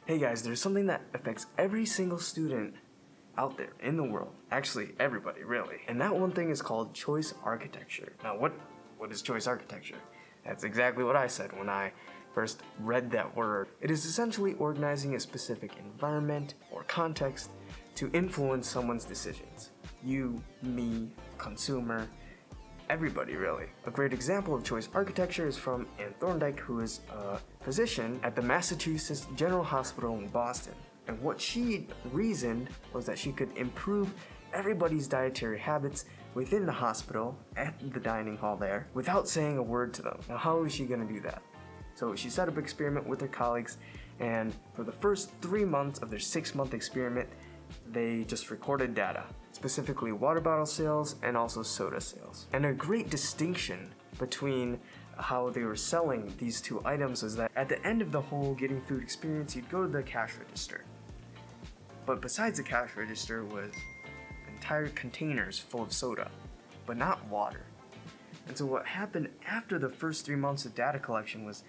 Hey guys, there's something that affects every single student out there in the world. Actually, everybody, really. And that one thing is called choice architecture. Now, what is choice architecture? That's exactly what I said when I first read that word. It is essentially organizing a specific environment or context to influence someone's decisions. You, me, consumer, everybody really. A great example of choice architecture is from Anne Thorndike, who is a physician at the Massachusetts General Hospital in Boston. And what she reasoned was that she could improve everybody's dietary habits within the hospital at the dining hall there without saying a word to them. Now, how is she going to do that? So she set up an experiment with her colleagues, and for the first 3 months of their 6-month experiment, they just recorded data, specifically water bottle sales and also soda sales. And a great distinction between how they were selling these two items was that at the end of the whole getting food experience, you'd go to the cash register. But besides the cash register was entire containers full of soda, but not water. And so what happened after the first 3 months of data collection was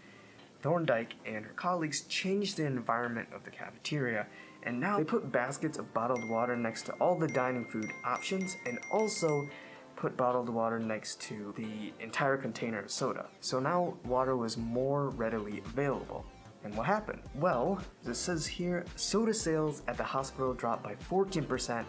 Thorndike and her colleagues changed the environment of the cafeteria, and now they put baskets of bottled water next to all the dining food options and also put bottled water next to the entire container of soda. So now water was more readily available. And what happened? Well, as it says here, soda sales at the hospital dropped by 14%,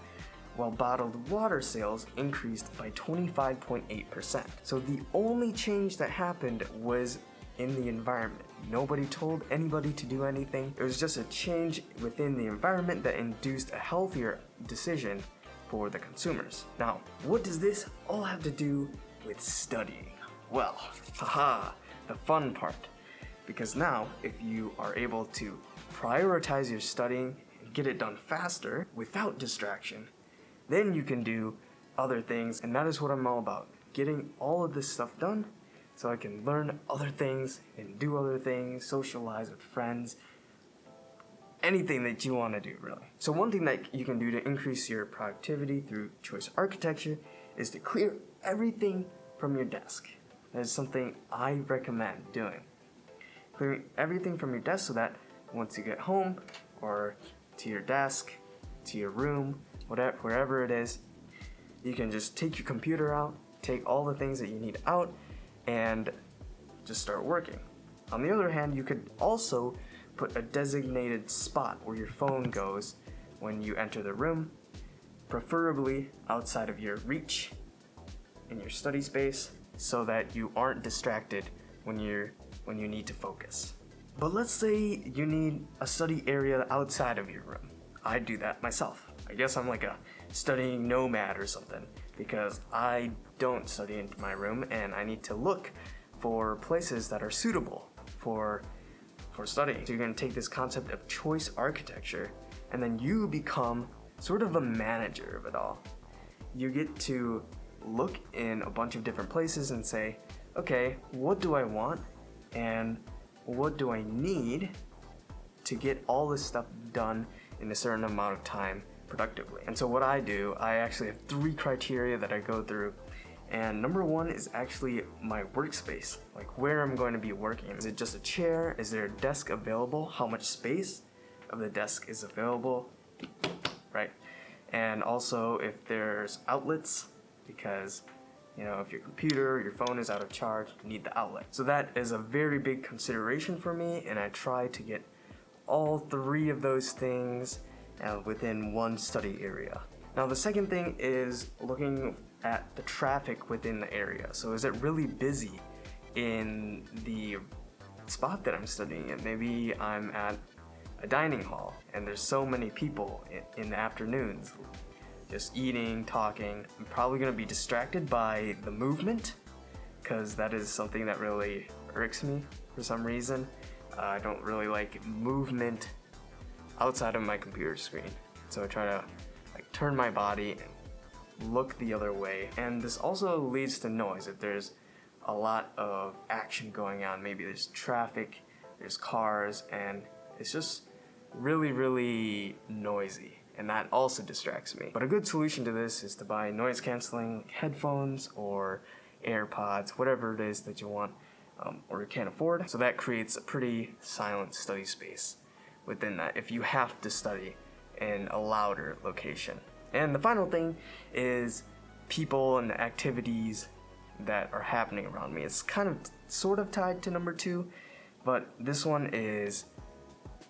while bottled water sales increased by 25.8%. So the only change that happened was in the environment. Nobody told anybody to do anything. It was just a change within the environment that induced a healthier decision for the consumers. Now, what does this all have to do with studying? Well, the fun part. Because now, if you are able to prioritize your studying and get it done faster without distraction, then you can do other things, and that is what I'm all about. Getting all of this stuff done so I can learn other things and do other things, socialize with friends, anything that you want to do, really. So one thing that you can do to increase your productivity through choice architecture is to clear everything from your desk. That is something I recommend doing. Clearing everything from your desk so that once you get home or to your desk, to your room, wherever it is, you can just take your computer out, take all the things that you need out, and just start working. On the other hand, you could also put a designated spot where your phone goes when you enter the room, preferably outside of your reach in your study space, so that you aren't distracted when you need to focus. But let's say you need a study area outside of your room. I do that myself. I guess I'm like a studying nomad or something, because I don't study in my room and I need to look for places that are suitable for studying. So you're going to take this concept of choice architecture and then you become sort of a manager of it all. You get to look in a bunch of different places and say, okay, what do I want and what do I need to get all this stuff done in a certain amount of time productively. And so what I do, I actually have 3 criteria that I go through. And number 1 is actually my workspace, like where I'm going to be working. Is it just a chair? Is there a desk available? How much space of the desk is available? Right? And also if there's outlets, because if your computer or your phone is out of charge, you need the outlet. So that is a very big consideration for me, and I try to get all 3 of those things within one study area. Now the second thing is looking at the traffic within the area. So is it really busy in the spot that I'm studying in? Maybe I'm at a dining hall and there's so many people in the afternoons just eating, talking. I'm probably going to be distracted by the movement, because that is something that really irks me for some reason. I don't really like movement outside of my computer screen. So I try to turn my body and look the other way. And this also leads to noise. If there's a lot of action going on, maybe there's traffic, there's cars, and it's just really, really noisy. And that also distracts me. But a good solution to this is to buy noise canceling headphones or AirPods, whatever it is that you want or you can't afford. So that creates a pretty silent study space within that if you have to study in a louder location. And the final thing is people and the activities that are happening around me. It's kind of sort of tied to number 2, but this one is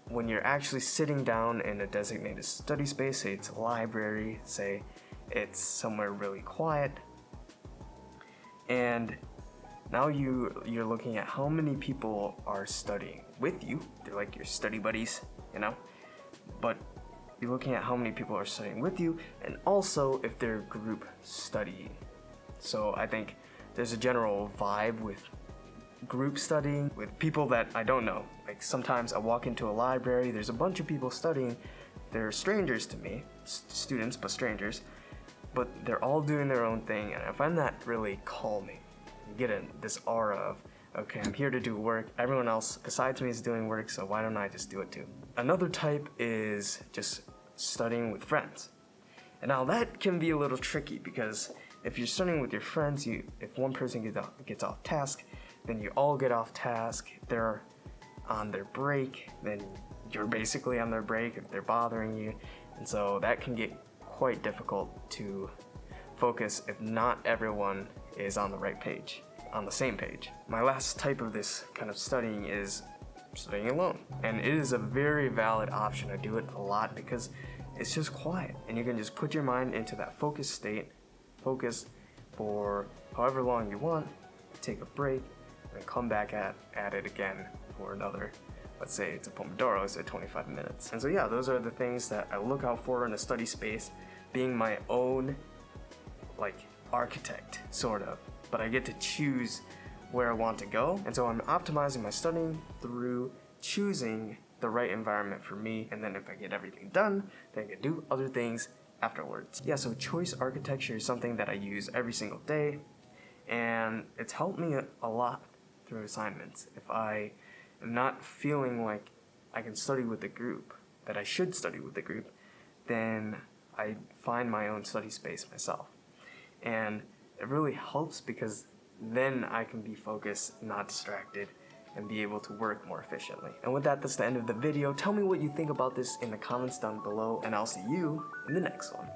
when you're actually sitting down in a designated study space, say it's a library, say it's somewhere really quiet, and now you're looking at how many people are studying with you. They're like your study buddies, you know, but you're looking at how many people are studying with you, and also if they're group studying. So I think there's a general vibe with group studying with people that I don't know. Like sometimes I walk into a library, there's a bunch of people studying, they're strangers to me, students but strangers, but they're all doing their own thing, and I find that really calming. You get this aura of, okay, I'm here to do work, everyone else besides me is doing work, so why don't I just do it too? Another type is just studying with friends. And now that can be a little tricky because if you're studying with your friends, if one person gets off task, then you all get off task. If they're on their break, then you're basically on their break if they're bothering you. And so that can get quite difficult to focus if not everyone is on the right page, on the same page. My last type of this kind of studying is studying alone. And it is a very valid option. I do it a lot because it's just quiet and you can just put your mind into that focus state, focus for however long you want, take a break, and come back at it again for another, let's say it's a Pomodoro, so 25 minutes. And so yeah, those are the things that I look out for in a study space, being my own like architect, sort of, but I get to choose where I want to go. And so I'm optimizing my studying through choosing the right environment for me, and then if I get everything done, then I can do other things afterwards. Yeah, so choice architecture is something that I use every single day, and it's helped me a lot through assignments. If I am not feeling like I can study with the group, that I should study with the group, then I find my own study space myself. And it really helps because then I can be focused, not distracted, and be able to work more efficiently. And with that, that's the end of the video. Tell me what you think about this in the comments down below, and I'll see you in the next one.